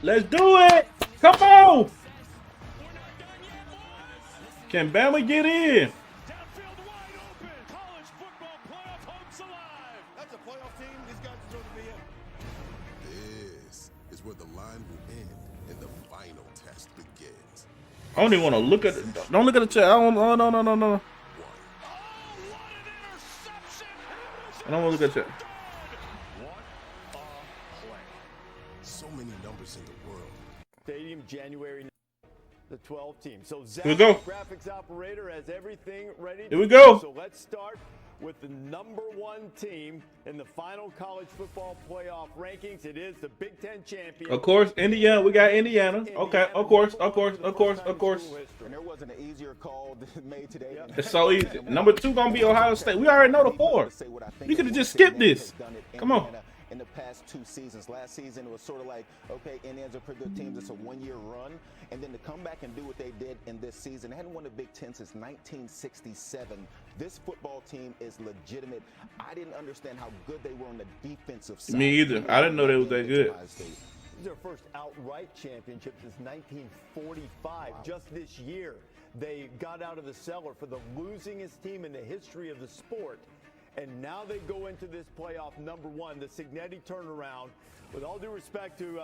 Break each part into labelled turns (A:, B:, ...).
A: Let's do it. Come on. Can Bama get in?
B: Downfield wide open. College football playoff hopes alive.
C: That's a playoff team. These guys deserve to be in. This is where the line will end and the final test begins.
A: I don't even want to look at it. Don't look at the chat. I don't. Oh, no.
B: Oh, what an interception.
A: I don't want to look at the chat.
B: What a play.
C: So many numbers in the world.
D: Stadium, January, the 12 team. So Zach,
A: Here we go.
D: graphics operator, has everything ready.
A: Here we go.
D: So let's start with the #1 team in the final college football playoff rankings. It is the Big Ten champion.
A: Of course, Indiana. We got Indiana. Okay, of course.
E: And there wasn't an easier call made today.
A: It's so easy. Number 2 gonna be Ohio State. We already know the 4. You could have just skipped this. Come on.
E: In the past 2 seasons. Last season, it was sort of like, okay, Indiana's a pretty good team. It's a one-year run. And then to come back and do what they did in this season, they hadn't won the Big Ten since 1967. This football team is legitimate. I didn't understand how good they were on the defensive side.
A: Me either. I didn't know they was that good.
D: This is their first outright championship since 1945. Wow. Just this year, they got out of the cellar for the losingest team in the history of the sport. And now they go into this playoff #1, the Cignetti turnaround. With all due respect to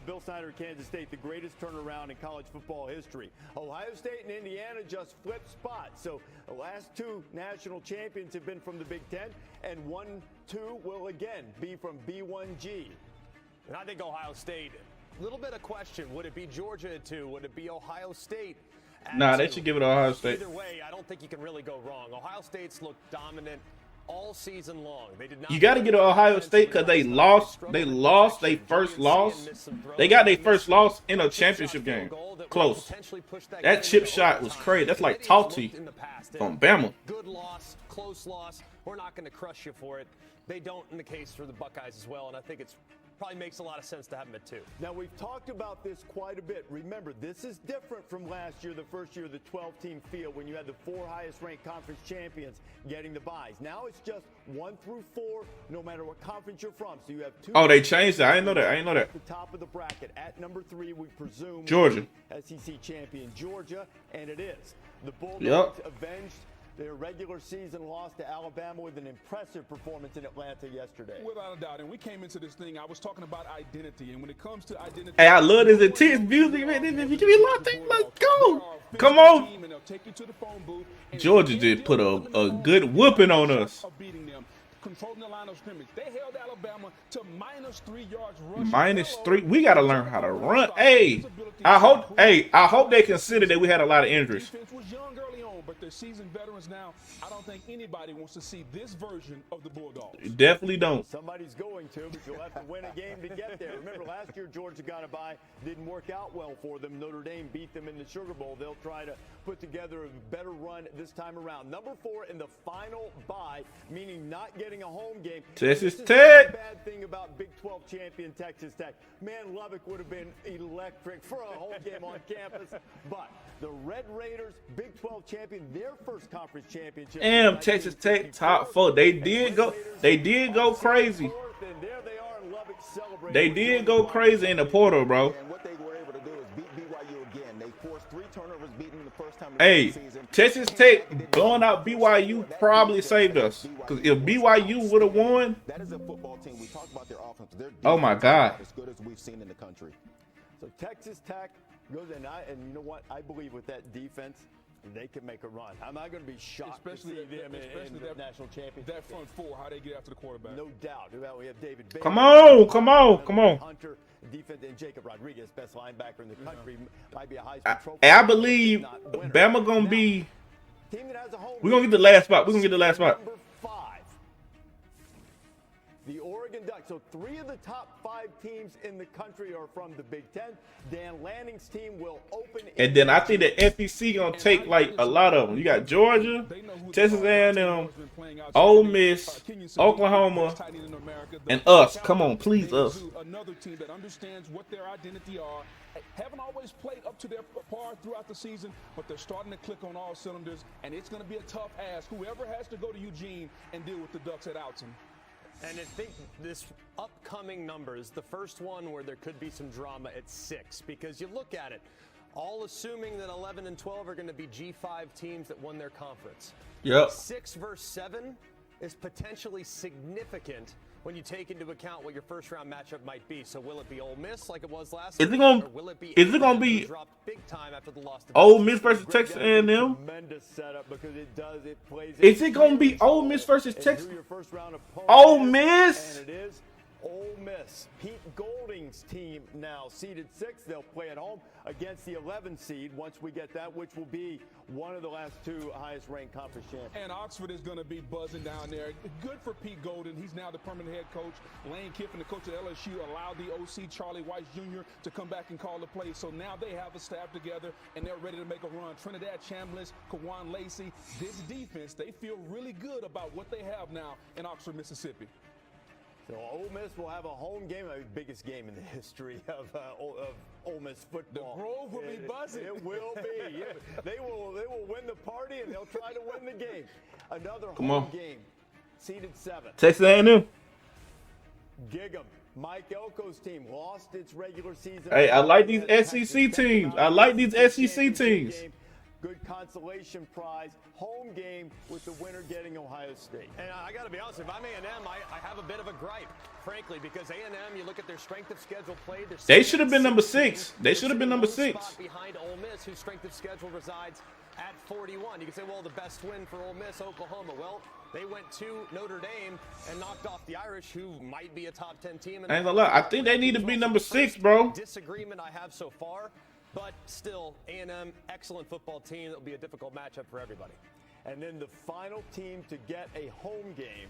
D: Bill Snyder of Kansas State, the greatest turnaround in college football history. Ohio State and Indiana just flipped spots. So the last 2 national champions have been from the Big Ten, and 1-2 will again be from B1G.
F: And I think Ohio State, a little bit of question. Would it be Georgia at 2? Would it be Ohio State at
A: Nah,
F: 2?
A: they should give it to Ohio State.
F: Either way, I don't think you can really go wrong. Ohio State's looked dominant all season long. They did not.
A: You got to get to Ohio State because they lost. They lost their first loss. They got their first loss in a championship game. Close. That chip shot was crazy. That's like Talty on Bama.
F: Good loss, close loss. We're not going to crush you for it. They don't in the case for the Buckeyes as well, and I think it's probably makes a lot of sense to have them at 2.
D: Now, we've talked about this quite a bit. Remember, this is different from last year, the first year of the 12-team field, when you had the 4 highest-ranked conference champions getting the byes. Now it's just 1 through 4, no matter what conference you're from. So you have 2.
A: Oh, they changed that. I didn't know that. I didn't know that.
D: The top of the bracket. At number 3, we presume
A: Georgia.
D: SEC champion Georgia, and it is. The Bulldogs avenged their regular season loss to Alabama with an impressive performance in Atlanta yesterday.
G: Without a doubt. And we came into this thing, I was talking about identity. And when it comes to identity.
A: Hey, I love this intense music, man. This give me locked in. Let's go. Come on. Georgia did put a good whooping on us.
G: Controlling the line of scrimmage. They held Alabama to -3 yards rushing.
A: -3. We got to learn how to run. Hey, I hope they consider that we had a lot of injuries.
G: Defense was young early on, but they're seasoned veterans now. I don't think anybody wants to see this version of the Bulldogs.
A: You definitely don't.
D: Somebody's going to, but you'll have to win a game to get there. Remember, last year Georgia got a bye. Didn't work out well for them. Notre Dame beat them in the Sugar Bowl. They'll try to put together a better run this time around. #4 in the final bye, meaning not getting a home game.
A: Texas
D: Tech.
A: Tech.
D: Bad thing about Big 12 champion Texas Tech. Man, Lubbock would have been electric for a home game on campus. But the Red Raiders, Big 12 champion, their first conference championship.
A: Damn, Texas Tech top 4. They did go crazy.
D: And there they are in Lubbock celebrating.
A: They did go crazy in the portal, bro.
E: And what they were able to do is beat BYU again. They forced 3 turnovers, beating them the first time in
A: Hey,
E: the season.
A: Texas Tech blowing out BYU probably saved us. Because if BYU would have won,
E: That is a football team. We talk about their offense. Their
A: oh my God.
E: as good as we've seen in the country.
D: So Texas Tech goes in, and you know what? I believe with that defense, they can make a run. I'm not going to be shocked to see them in the national championship.
G: That front 4, how they get after the quarterback.
D: No doubt. Well, we have David Baker.
A: Come on.
D: Hunter, defense, and Jacob Rodriguez, best linebacker in the country. Might be a Heisman Trophy.
A: I believe Bama gonna be.
D: Team that has a home
A: We're gonna get the last spot.
D: Number 5. The Oregon Ducks. So 3 of the top 5 teams in the country are from the Big Ten. Dan Lanning's team will open.
A: And then I think the SEC gonna take like a lot of them. You got Georgia, Texas A&M, Ole Miss, Oklahoma, and us. Come on, please, us.
G: Another team that understands what their identity are. Haven't always played up to their par throughout the season, but they're starting to click on all cylinders, and it's going to be a tough ask. Whoever has to go to Eugene and deal with the Ducks at Alton.
F: And I think this upcoming number is the first one where there could be some drama at 6, because you look at it, all assuming that 11 and 12 are going to be G5 teams that won their conference.
A: Yep.
F: 6 versus 7 is potentially significant when you take into account what your first round matchup might be. So will it be Ole Miss like it was last
A: Is it
F: week,
A: gonna?
F: or will it be
A: Is it gonna
F: who
A: be
F: dropped big time after the loss to
A: Ole
F: Texas?
A: Miss versus Texas A&M?
D: Tremendous setup because it plays.
A: Is it gonna be Ole Miss versus
D: and
A: Texas?
D: who your first round opponent
A: Ole
D: is,
A: Miss?
D: And it is Ole Miss. Pete Golding's team now seeded 6. They'll play at home against the 11 seed once we get that, which will be one of the last 2 highest ranked conference champions.
G: And Oxford is going to be buzzing down there. Good for Pete Golden. He's now the permanent head coach. Lane Kiffin, the coach at LSU, allowed the OC, Charlie Weiss Jr., to come back and call the play. So now they have a staff together, and they're ready to make a run. Trinidad Chambliss, Kawan Lacey, this defense, they feel really good about what they have now in Oxford, Mississippi.
D: So Ole Miss will have a home game, the biggest game in the history of Ole Miss football.
G: The Grove will be buzzing.
D: It will be. Yeah. They will win the party, and they'll try to win the game. Another home game, seeded 7.
A: Texas A&M.
D: Gig 'em. Mike Elko's team lost its regular season.
A: Hey, I like these SEC teams. I like these SEC teams.
D: Good consolation prize. Home game with the winner getting Ohio State.
F: And I got to be honest, if I'm A&M, I have a bit of a gripe, frankly, because A&M, you look at their strength of schedule played.
A: They should have been number 6. They should have been number 6.
F: Behind Ole Miss, whose strength of schedule resides at 41. You can say, well, the best win for Ole Miss, Oklahoma. Well, they went to Notre Dame and knocked off the Irish, who might be a top 10 team.
A: I ain't gonna lie. I think they need to be number 6, bro.
F: Disagreement I have so far. But still, A&M, excellent football team. It'll be a difficult matchup for everybody.
D: And then the final team to get a home game.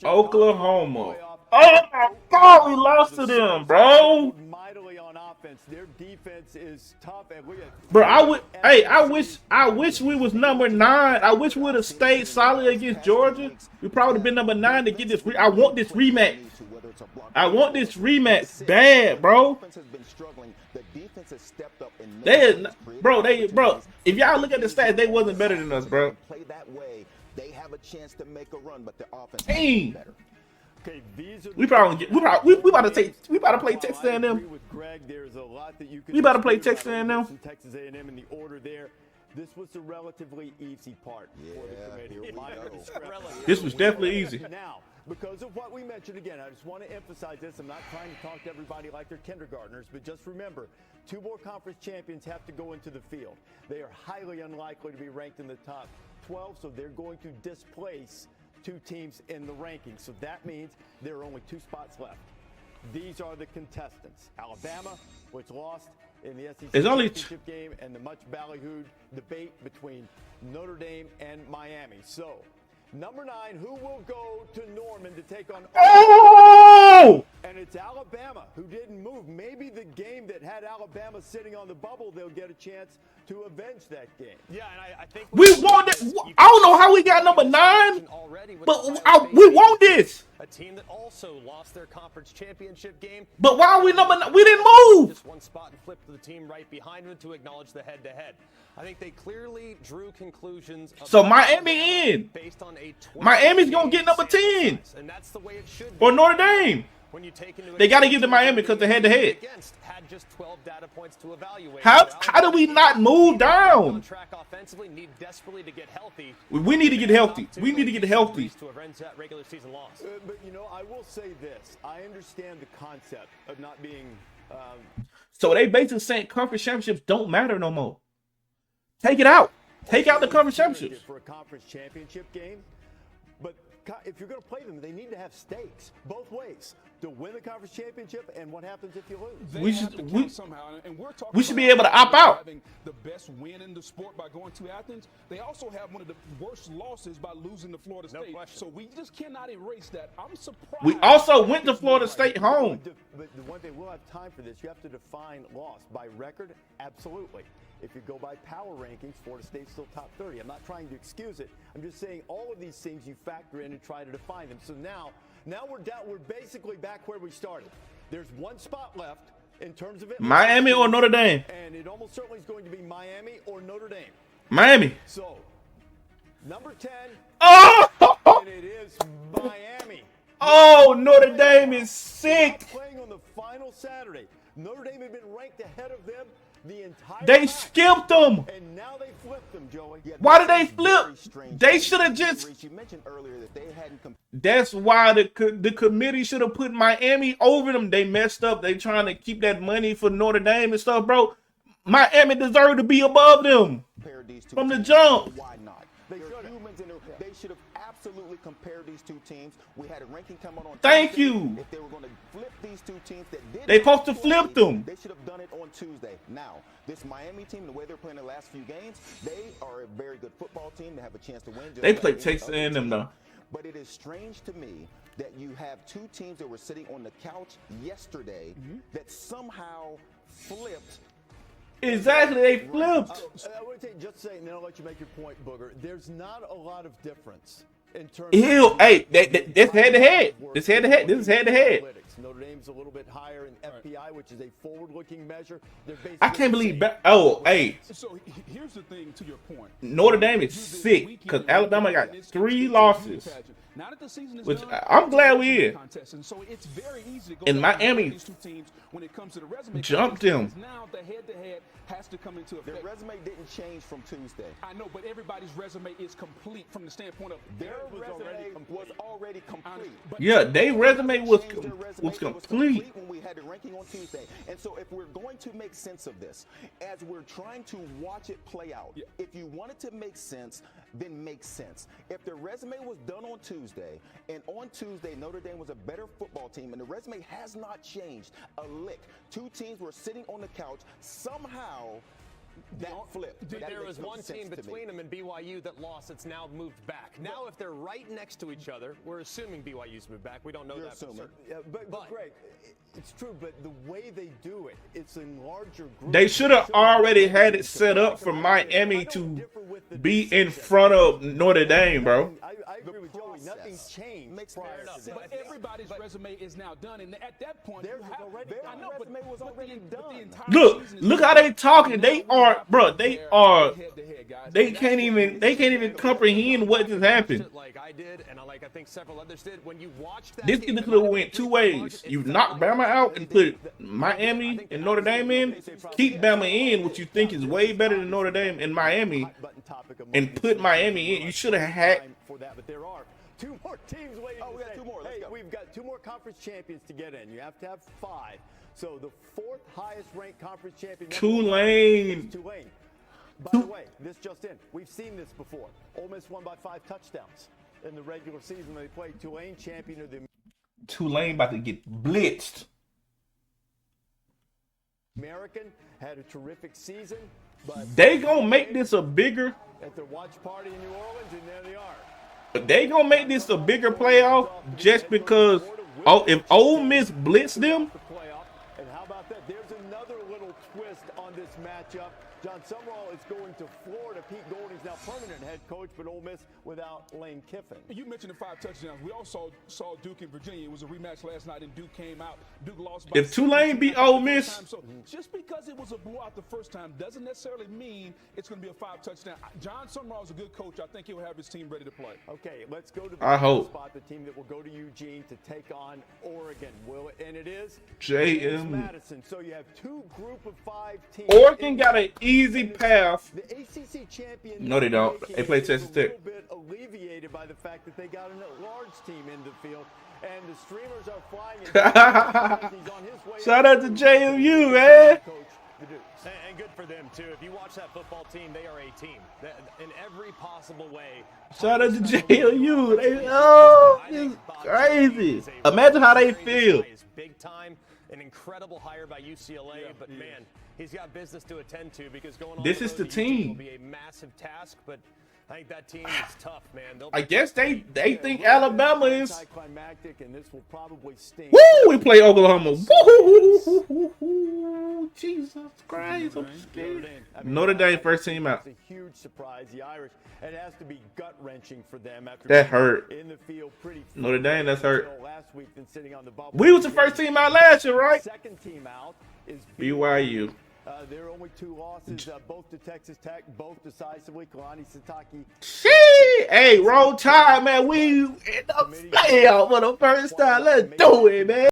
A: Oklahoma. Oh my God, we lost to them, bro.
D: Mightily on offense. Their defense is tough. And
A: bro, I wish we was number 9. I wish we would have stayed solid against Georgia. We probably would have been number 9 to get this. I want this rematch. I want this rematch bad, bro. Bro. If y'all look at the stats, they wasn't better than us, bro.
E: Play that way, they have a chance to make a run, but their offense
A: is
E: better.
D: Okay, these are
A: we about to play Texas A&M.
D: I agree with Greg. There's a lot that you could
A: We about to play
D: dispute
A: Texas
D: about
A: A&M.
D: Texas A&M in the order there. This was the relatively easy part for the committee.
A: This was definitely easy.
D: Now, because of what we mentioned again, I just want to emphasize this. I'm not trying to talk to everybody like they're kindergartners, but just remember, 2 more conference champions have to go into the field. They are highly unlikely to be ranked in the top 12, so they're going to displace 2 teams in the rankings. So that means there are only 2 spots left. These are the contestants. Alabama, which lost in the SEC championship game, and the much ballyhooed debate between Notre Dame and Miami. So, number 9, who will go to Norman to take on?
A: Oh!
D: And it's Alabama who didn't move. Maybe the game that had Alabama sitting on the bubble, they'll get a chance to avenge that game.
F: Yeah, and I think
A: we won that. I don't know how we got number 9, but we won this.
F: A team that also lost their conference championship game.
A: But why are we number 9? We didn't move.
F: Just one spot and flipped to the team right behind them to acknowledge the head-to-head. I think they clearly drew conclusions.
A: So Miami in.
F: Based on a
A: Miami's gonna get number 10.
F: And that's the way it should
A: be. Or Notre Dame.
F: When you take into
A: they got to give to Miami because they're head-to-head.
F: Had just 12 data points to evaluate.
A: How do we not move down?
F: Track offensively, need desperately to get healthy.
A: We need to get healthy. We need to get healthy.
F: To avenge that regular season loss.
D: But you know, I will say this: I understand the concept of not being.
A: So they basically saying conference championships don't matter no more. Take it out. Take out the conference championships
D: for a conference championship game. But if you're going to play them, they need to have stakes both ways to win the conference championship. And what happens if you lose?
A: We should be
G: about
A: able to opt out.
G: Having the best win in the sport by going to Athens, they also have one of the worst losses by losing to Florida State. So we just cannot erase that. I'm surprised.
A: We also went to Florida State home.
D: But the one thing we'll have time for this. You have to define loss by record. Absolutely. If you go by power rankings, Florida State's still top 30. I'm not trying to excuse it. I'm just saying all of these things you factor in and try to define them. So now we're down. We're basically back where we started. There's one spot left in terms of it.
A: Miami or Notre Dame.
D: And it almost certainly is going to be Miami or Notre Dame.
A: Miami.
D: So, number 10.
A: Oh! Oh,
D: And it is Miami.
A: oh, Notre Dame is sick.
D: Playing on the final Saturday. Notre Dame had been ranked ahead of them the entire
A: They
D: time.
A: skipped them.
D: And now they flipped them, Joey.
E: Yeah,
A: Why
E: this
A: did they
E: is
A: flip?
E: very strange
A: They
E: to me.
A: should have just.
E: Reese, you mentioned earlier that they hadn't
A: That's why the committee should have put Miami over them. They messed up. They trying to keep that money for Notre Dame and stuff, bro. Miami deserved to be above them
E: compared these two
A: from the
E: teams.
A: jump.
E: Why not? They're humans, and they should have absolutely compared these two teams. We had a ranking come out on
A: Thank
E: Tuesday.
A: you.
E: If they were going to flip these two teams that did
A: They
E: not
A: supposed to
E: play,
A: flip them.
E: They should have done it on Tuesday. Now, this Miami team, the way they're playing the last few games, they are a very good football team. They have a chance to win. just
A: They
E: like
A: play
E: any
A: Texas
E: other
A: A&M
E: team.
A: though.
E: But it is strange to me that you have two teams that were sitting on the couch yesterday that somehow flipped.
A: Exactly, they flipped.
D: I want to take just a second, then I'll let you make your point, Booger. There's not a lot of difference in terms
A: Ew,
D: of
A: hey, this head to head. This head to head. This is head to head.
D: Analytics. Notre Dame's a little bit higher in FPI, which is a forward-looking measure. They're basically
A: I can't
D: the
A: believe.
D: same.
G: So here's the thing to your point.
A: Notre Dame is sick because Alabama got 3 losses.
G: Now that the season is
A: Which
G: done,
A: I'm glad we in.
G: contest, and so it's very easy to go
A: And
G: back
A: Miami
G: these two teams when it comes to the resume.
A: jumped
G: contest,
A: them.
G: because Now the head-to-head has to come into
E: Their
G: effect.
E: resume didn't change from Tuesday.
G: I know, but everybody's resume is complete from the standpoint of
E: Their
G: was
E: resume was already complete.
G: But
A: Yeah, they resume was
E: Changed their resume.
A: was
E: It
A: complete.
E: when we had the ranking on Tuesday. And so if we're going to make sense of this, as we're trying to watch it play out, if you want it to make sense, then make sense. If the resume was done on Tuesday, and on Tuesday Notre Dame was a better football team, and the resume has not changed a lick. Two teams were sitting on the couch. Somehow that flipped. That
F: There
E: makes
F: was
E: no
F: one
E: sense
F: team
E: to me.
F: between them and BYU that lost. It's now moved back. Now, if they're right next to each other, we're assuming BYU's moved back. We don't know
E: You're
F: that for
E: assuming.
F: certain.
D: Yeah, but Greg, it's true, but the way they do it, it's in larger groups.
A: They should have already had it set up for Miami to be in front of Notre Dame, bro.
D: I agree with Joey. Nothing's changed.
E: Makes
D: prior
E: fair
D: to
E: enough.
D: that.
G: But everybody's resume is now done, and at that point,
D: Theirs
G: you
D: is
G: have
D: already
G: their
D: done.
G: I know, but
E: resume was
G: but
E: already
G: but
E: done.
G: entire
A: Look,
G: season is
A: look
G: done.
A: how they talking. They
G: Now we
A: are,
G: have
A: bro.
G: to
A: They
G: compare
A: are.
G: head-to-head, guys.
A: They
G: And
A: can't even comprehend what just happened.
F: Like I did, and I think several others did. When you watched that
A: This
F: game,
A: could have went 2 ways. You knock Bama out and put Miami and Notre Dame in. Keep Bama in, which you think is way better than Notre Dame and Miami,
D: Hot-button topic of
A: and put Miami in. You should have had.
D: time for that, but there are 2 more teams waiting.
E: Oh, we
D: to
E: got
D: say,
E: 2 more. Let's
D: Hey,
E: go.
D: we've got 2 more conference champions to get in. You have to have 5. So the 4th highest ranked conference champion.
A: Tulane.
D: is Tulane. By the way, this just in. We've seen this before. Ole Miss won by 5 touchdowns in the regular season when they played Tulane, champion of the
A: Tulane about to get blitzed.
D: American. Had a terrific season, but
A: They gonna make this a bigger.
D: at their watch party in New Orleans, and there they are.
A: They gonna make this a bigger playoff just because. Oh, if Ole Miss blitz them,
D: The playoff. And how about that? There's another little twist on this matchup. John Summerall is going to Florida. Pete Golding's now permanent head coach, but Ole Miss without Lane Kiffin.
G: You mentioned the 5 touchdowns. We also saw Duke in Virginia. It was a rematch last night, and Duke came out. Duke lost by
A: If Tulane
G: 62
A: beat
G: the
A: Ole
G: first
A: Miss-
G: time. So just because it was a blowout the first time doesn't necessarily mean it's going to be a 5 touchdown. John Summerall is a good coach. I think he'll have his team ready to play.
D: Okay, let's go to the
A: I
D: next
A: hope.
D: spot, the team that will go to Eugene to take on Oregon. Will it? And it is
A: JM.
D: James Madison. So you have 2 group of 5 teams.
A: Oregon got an easy path.
D: The ACC champion.
A: No, they don't. They play
D: is
A: Texas
D: a
A: Tech.
D: little bit alleviated by the fact that they got a large team in the field, and the streamers are flying. He's on his way
A: Shout out to JMU, man.
D: Coach the Dukes.
F: And good for them, too. If you watch that football team, they are a team. In every possible way.
A: Shout out to JMU. They, oh, it's crazy. Imagine how they feel.
F: Big time, an incredible hire by UCLA, but man, he's got business to attend to because going on
A: This
F: the
A: is
F: road
A: the
F: to Eugene
A: team.
F: will be a massive task, but I think that team is tough, man. They'll
A: I guess they think Alabama is.
D: Anticlimactic, and this will probably sting.
A: Woo! We play Oklahoma. Woo! Jesus Christ, I'm scared. Notre Dame first team out.
D: It's a huge surprise. The Irish. It has to be gut wrenching for them after
A: That
D: being
A: hurt.
D: in the field pretty.
A: Notre Dame, that's hurt.
D: until last week than sitting on the bubble.
A: We was the first team out last year, right?
D: Second team out is
A: BYU.
D: There are only 2 losses, both to Texas Tech, both decisively. Kalani Sitake.
A: Hey, roll tide, man. We in the playoff for the first time. Let's do it, man.